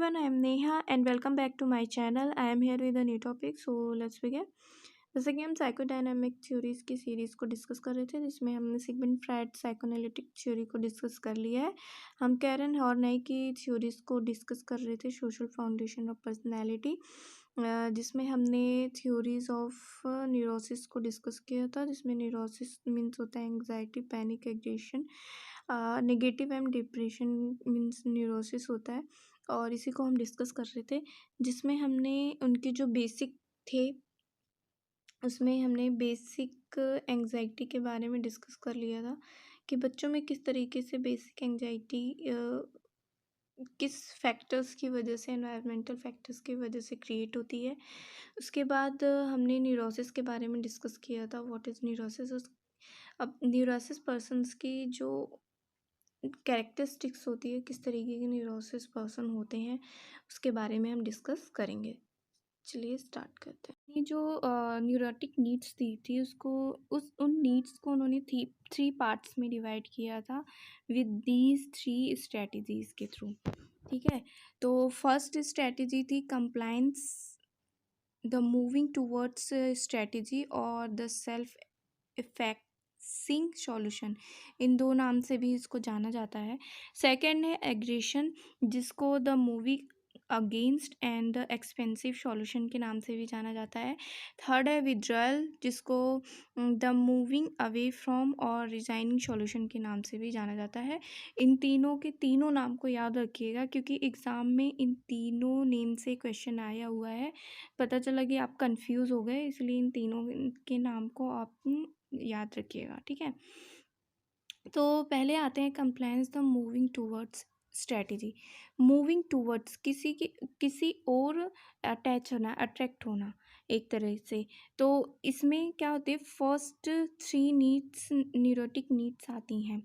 everyone, I am Neha and welcome back to my channel. I am here with a new topic, so let's begin. जैसे कि हम psychodynamic theories की series को discuss कर रहे थे, जिसमें हमने सिगमंड फ्राइड साइकोएनालिटिक थ्योरी को डिस्कस कर लिया है। हम कैरन हॉर्नई की थ्योरीज को डिस्कस कर रहे थे, सोशल फाउंडेशन ऑफ पर्सनैलिटी, जिसमें हमने थ्योरीज ऑफ न्यूरोसिस को डिस्कस किया था, जिसमें न्यूरोसिस मीन्स होता है anxiety, panic, aggression, negative and depression means neurosis होता है। और इसी को हम डिस्कस कर रहे थे, जिसमें हमने उनके जो बेसिक थे उसमें हमने बेसिक एंग्जाइटी के बारे में डिस्कस कर लिया था कि बच्चों में किस तरीके से बेसिक एंग्जाइटी किस फैक्टर्स की वजह से, एनवायरमेंटल फैक्टर्स की वजह से क्रिएट होती है। उसके बाद हमने न्यूरोसिस के बारे में डिस्कस किया था, व्हाट इज़ न्यूरोसिस। अब न्यूरोसिस पर्सन्स की जो कैरेक्टरिस्टिक्स होती है, किस तरीके के न्यूरोसिस पर्सन होते हैं, उसके बारे में हम डिस्कस करेंगे। चलिए स्टार्ट करते हैं। ये जो न्यूरोटिक नीड्स थी उसको उन नीड्स को उन्होंने थ्री पार्ट्स में डिवाइड किया था विद दीज थ्री स्ट्रेटजीज के थ्रू। ठीक है, तो फर्स्ट स्ट्रेटजी थी compliance, the moving towards strategy और द सेल्फ इफेक्टिंग सॉल्यूशन, इन दो नाम से भी इसको जाना जाता है। सेकंड है एग्रेशन, जिसको the movie against and the expensive solution के नाम से भी जाना जाता है। थर्ड है विड्रॉल, जिसको द मूविंग अवे फ्रॉम और रिजाइनिंग सॉल्यूशन के नाम से भी जाना जाता है। इन तीनों के तीनों नाम को याद रखिएगा, क्योंकि एग्ज़ाम में इन तीनों नेम से क्वेश्चन आया हुआ है। पता चला कि आप कंफ्यूज हो गए, इसलिए इन तीनों के नाम को आप याद रखिएगा। ठीक है, तो पहले आते हैं compliance, the moving towards strategy. Moving towards किसी और अटैच होना, अट्रैक्ट होना एक तरह से। तो इसमें क्या होते हैं, first three needs, neurotic needs आती हैं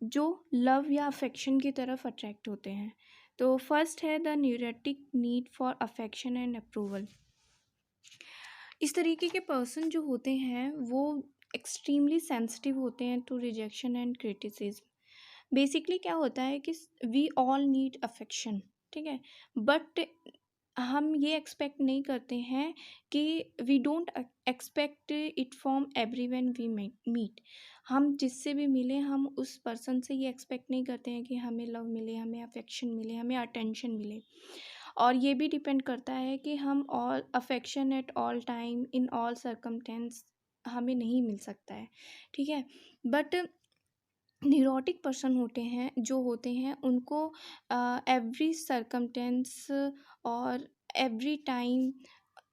जो लव या अफेक्शन की तरफ अट्रैक्ट होते हैं। तो फर्स्ट है the neurotic need for affection and approval. इस तरीके के पर्सन जो होते हैं वो एक्सट्रीमली सेंसिटिव होते हैं to rejection and criticism. Basically क्या होता है कि वी ऑल नीड अफेक्शन, ठीक है, बट हम ये एक्सपेक्ट नहीं करते हैं कि we don't expect it from everyone we meet. हम जिससे भी मिले, हम उस पर्सन से ये एक्सपेक्ट नहीं करते हैं कि हमें लव मिले, हमें अफेक्शन मिले, हमें अटेंशन मिले। और ये भी डिपेंड करता है कि हम all affection at all time in all circumstances हमें नहीं मिल सकता है। ठीक है, बट न्यूरोटिक पर्सन होते हैं उनको एवरी सर्कमटेंस और every time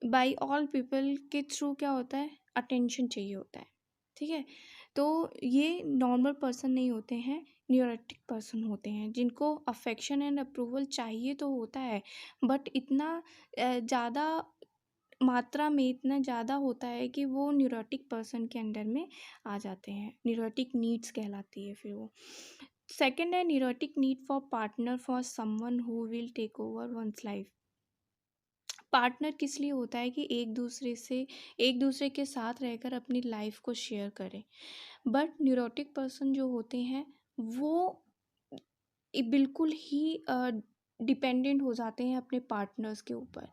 by all people के थ्रू क्या होता है, अटेंशन चाहिए होता है। ठीक है, तो ये नॉर्मल पर्सन नहीं होते हैं, न्यूरोटिक पर्सन होते हैं, जिनको अफेक्शन एंड अप्रूवल चाहिए तो होता है, बट इतना ज़्यादा मात्रा में, इतना ज़्यादा होता है कि वो न्यूरोटिक पर्सन के अंडर में आ जाते हैं, न्यूरोटिक नीड्स कहलाती है फिर वो। सेकंड है neurotic need for partner, for someone who will take over one's life. Partner किस लिए होता है कि एक दूसरे के साथ रहकर अपनी लाइफ को शेयर करें। बट न्यूरोटिक पर्सन जो होते हैं वो बिल्कुल ही डिपेंडेंट हो जाते हैं अपने पार्टनर्स के ऊपर,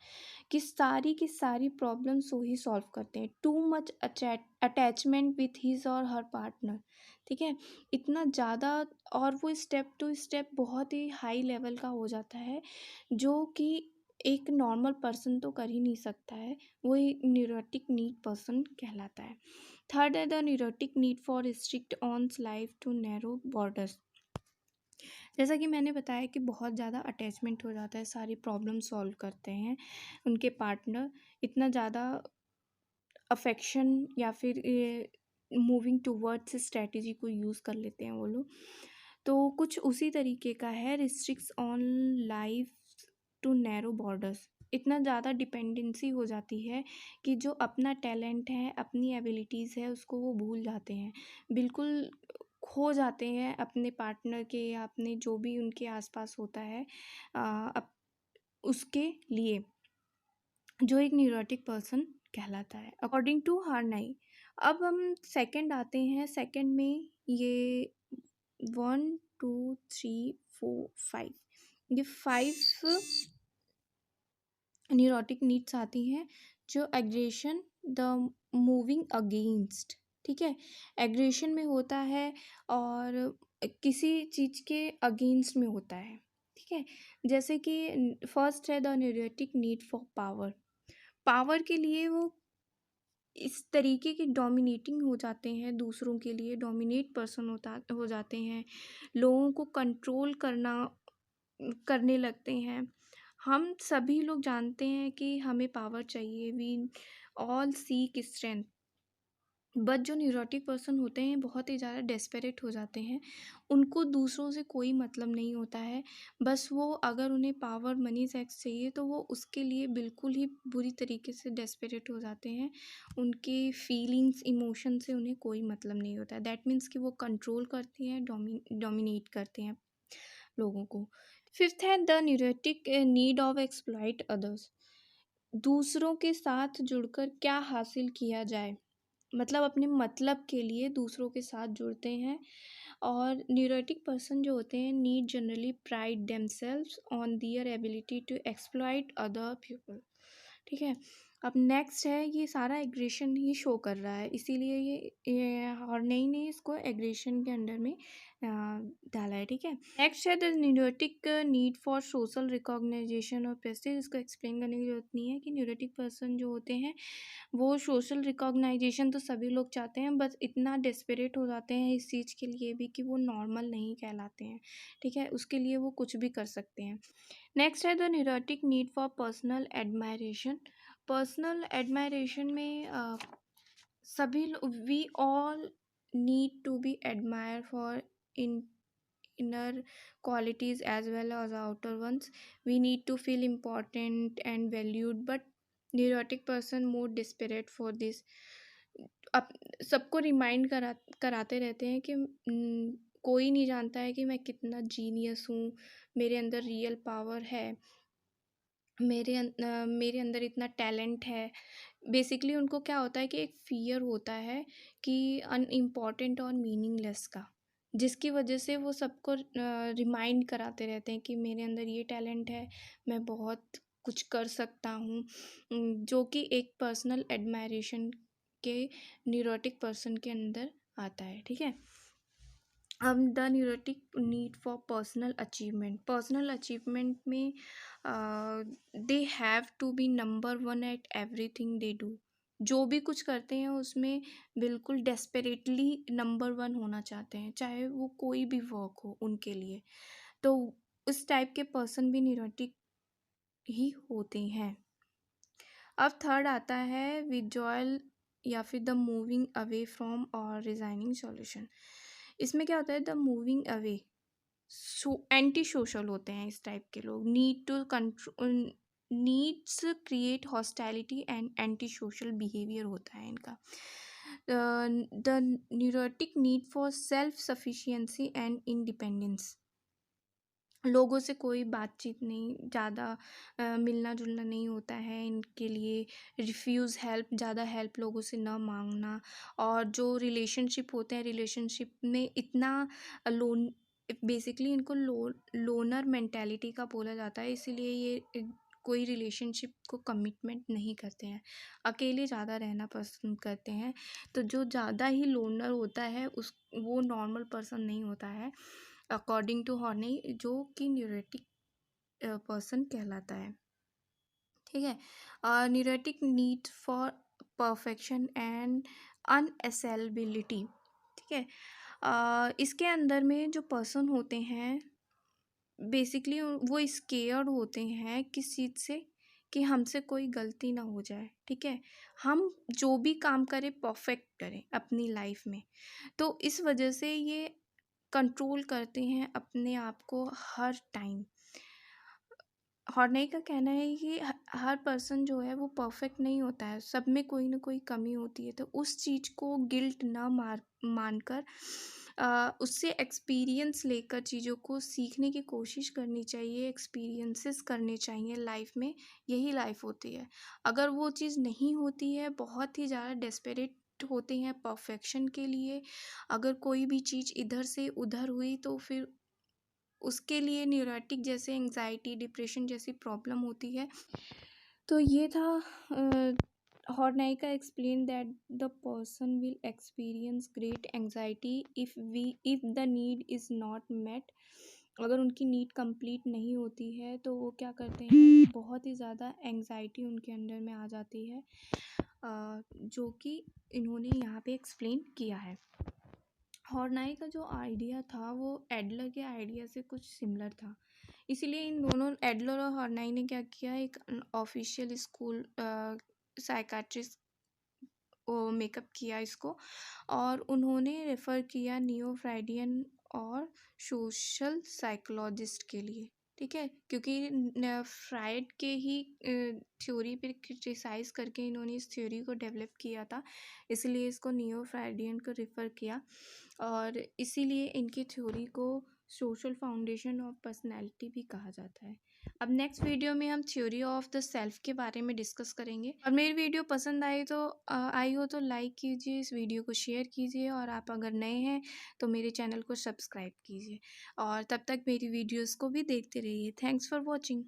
कि सारी प्रॉब्लम्स वो ही सॉल्व करते हैं। Too much attachment with his और हर पार्टनर। ठीक है, इतना ज़्यादा, और वो स्टेप टू स्टेप बहुत ही हाई लेवल का हो जाता है, जो कि एक नॉर्मल पर्सन तो कर ही नहीं सकता है, वो एक न्यूरोटिक नीड पर्सन कहलाता है। थर्ड है the neurotic need for restrict one's life to narrow borders. जैसा कि मैंने बताया कि बहुत ज़्यादा अटैचमेंट हो जाता है, सारी प्रॉब्लम सॉल्व करते हैं उनके पार्टनर, इतना ज़्यादा अफेक्शन या फिर मूविंग टूवर्ड्स स्ट्रेटजी को यूज़ कर लेते हैं वो लोग। तो कुछ उसी तरीके का है, restricts on life to narrow borders. इतना ज़्यादा डिपेंडेंसी हो जाती है कि जो अपना टैलेंट है, अपनी एबिलिटीज़ है, उसको वो भूल जाते हैं, बिल्कुल खो जाते हैं अपने पार्टनर के या अपने जो भी उनके आसपास होता है उसके लिए, जो एक न्यूरोटिक पर्सन कहलाता है अकॉर्डिंग टू हार्नई। अब हम सेकंड आते हैं। सेकंड में ये 1 2 3 4 5 ये 5 न्यूरोटिक नीड्स आती हैं, जो एग्रेशन, द मूविंग अगेंस्ट, ठीक है, एग्रेशन में होता है और किसी चीज़ के अगेंस्ट में होता है, ठीक है। जैसे कि फर्स्ट है the neurotic need for power. Power के लिए वो इस तरीके के डोमिनेटिंग हो जाते हैं, दूसरों के लिए डोमिनेट पर्सन हो जाते हैं, लोगों को कंट्रोल करने लगते हैं। हम सभी लोग जानते हैं कि हमें पावर चाहिए, we all seek strength, but जो न्यूरोटिक पर्सन होते हैं बहुत ही ज़्यादा डेस्परेट हो जाते हैं। उनको दूसरों से कोई मतलब नहीं होता है, बस वो अगर उन्हें पावर, मनी, सेक्स चाहिए तो वो उसके लिए बिल्कुल ही बुरी तरीके से डेस्परेट हो जाते हैं। उनके फीलिंग्स, इमोशन से उन्हें कोई मतलब नहीं होता है। दैट मीन्स कि वो कंट्रोल करते हैं, डोमिनेट करते हैं लोगों को। फिफ्थ है the neurotic need of exploit others. दूसरों के साथ जुड़कर क्या हासिल किया जाए, मतलब अपने मतलब के लिए दूसरों के साथ जुड़ते हैं। और न्यूरोटिक पर्सन जो होते हैं need generally pride themselves on their ability to exploit other people, ठीक है। अब नेक्स्ट है, ये सारा एग्रेशन ही शो कर रहा है, इसीलिए ये हॉर्नेई ने इसको एग्रेशन के अंडर में डाला है, ठीक है। नेक्स्ट है the neurotic need for social recognition और प्रेस्टीज। इसको एक्सप्लेन करने की जरूरत नहीं है कि न्यूरोटिक पर्सन जो होते हैं वो सोशल रिकॉग्नाइजेशन तो सभी लोग चाहते हैं, बस इतना डेस्परेट हो जाते हैं इस चीज़ के लिए भी कि वो नॉर्मल नहीं कहलाते हैं, ठीक है, उसके लिए वो कुछ भी कर सकते हैं। नेक्स्ट है the neurotic need for personal admiration. Personal admiration में सभी we all need to be admire for in inner qualities as well as outer ones. We need to feel important and valued, but neurotic person more desperate for this. अब सबको remind कराते रहते हैं कि कोई नहीं जानता है कि मैं कितना जीनियस हूँ, मेरे अंदर रियल पावर है, मेरे अंदर इतना टैलेंट है। बेसिकली उनको क्या होता है कि एक फ़ियर होता है कि अनइम्पॉर्टेंट और मीनिंगलेस का, जिसकी वजह से वो सबको रिमाइंड कराते रहते हैं कि मेरे अंदर ये टैलेंट है, मैं बहुत कुछ कर सकता हूँ, जो कि एक पर्सनल एडमायरेशन के न्यूरोटिक पर्सन के अंदर आता है, ठीक है। अब the neurotic need for personal achievement. Personal achievement में they have to be number one at everything they do. जो भी कुछ करते हैं उसमें बिल्कुल डेस्परेटली नंबर वन होना चाहते हैं, चाहे वो कोई भी वर्क हो उनके लिए। तो उस टाइप के पर्सन भी न्यूरोटिक ही होते हैं। अब थर्ड आता है विड्रॉयल या फिर द मूविंग अवे फ्रॉम और रिजाइनिंग सॉल्यूशन। इसमें क्या होता है, the moving away, anti social होते हैं इस टाइप के लोग। Need to control, needs create hostility and anti social behaviour होता है इनका। The neurotic need for self sufficiency and independence. लोगों से कोई बातचीत नहीं, ज़्यादा मिलना जुलना नहीं होता है इनके लिए। रिफ्यूज़ हेल्प, ज़्यादा हेल्प लोगों से न मांगना। और जो रिलेशनशिप होते हैं, रिलेशनशिप में इतना लोन, बेसिकली इनको लोनर मेंटेलिटी का बोला जाता है, इसीलिए ये कोई रिलेशनशिप को कमिटमेंट नहीं करते हैं, अकेले ज़्यादा रहना पसंद करते हैं। तो जो ज़्यादा ही लोनर होता है उस वो नॉर्मल पर्सन नहीं होता है, अकॉर्डिंग टू हॉर्नी, जो कि न्यूरोटिक पर्सन कहलाता है, ठीक है। Neurotic need for perfection and unassailability, ठीक है। इसके अंदर में जो पर्सन होते हैं बेसिकली वो स्केयर्ड होते हैं किस चीज़ से, कि हमसे कोई गलती ना हो जाए, ठीक है, हम जो भी काम करें परफेक्ट करें अपनी लाइफ में। तो इस वजह से ये कंट्रोल करते हैं अपने आप को हर टाइम। हॉर्ने का कहना है कि हर पर्सन जो है वो परफेक्ट नहीं होता है, सब में कोई ना कोई कमी होती है। तो उस चीज़ को गिल्ट ना मानकर उससे एक्सपीरियंस लेकर चीज़ों को सीखने की कोशिश करनी चाहिए, एक्सपीरियंसेस करने चाहिए लाइफ में। यही लाइफ होती है। अगर वो चीज़ नहीं होती है, बहुत ही ज़्यादा डेस्परेट होते हैं परफेक्शन के लिए। अगर कोई भी चीज़ इधर से उधर हुई तो फिर उसके लिए न्यूरोटिक जैसे एंजाइटी डिप्रेशन जैसी प्रॉब्लम होती है। तो ये था हॉर्नाइका explain that the person will experience great anxiety if the need is not met. अगर उनकी नीड कंप्लीट नहीं होती है तो वो क्या करते हैं, बहुत ही ज़्यादा एंजाइटी उनके अंदर में आ जाती है, जो कि इन्होंने यहाँ पे एक्सप्लेन किया है। हॉर्नाई का जो आइडिया था वो एडलर के आइडिया से कुछ सिमिलर था, इसीलिए इन दोनों एडलर और हॉर्नाई ने क्या किया, एक ऑफिशियल स्कूल साइकाट्रिस्ट मेकअप किया इसको, और उन्होंने रेफ़र किया नियो फ्राइडियन और सोशल साइकोलॉजिस्ट के लिए। ठीक है, क्योंकि फ्राइड के ही थ्योरी पे क्रिटिसाइज़ करके इन्होंने इस थ्योरी को डेवलप किया था, इसलिए इसको नियो फ्राइडियन को रेफ़र किया, और इसीलिए इनकी थ्योरी को सोशल फाउंडेशन ऑफ पर्सनैलिटी भी कहा जाता है। अब नेक्स्ट वीडियो में हम थ्योरी ऑफ द सेल्फ के बारे में डिस्कस करेंगे। और मेरी वीडियो पसंद आई हो तो लाइक कीजिए, इस वीडियो को शेयर कीजिए, और आप अगर नए हैं तो मेरे चैनल को सब्सक्राइब कीजिए, और तब तक मेरी वीडियोस को भी देखते रहिए। Thanks for watching.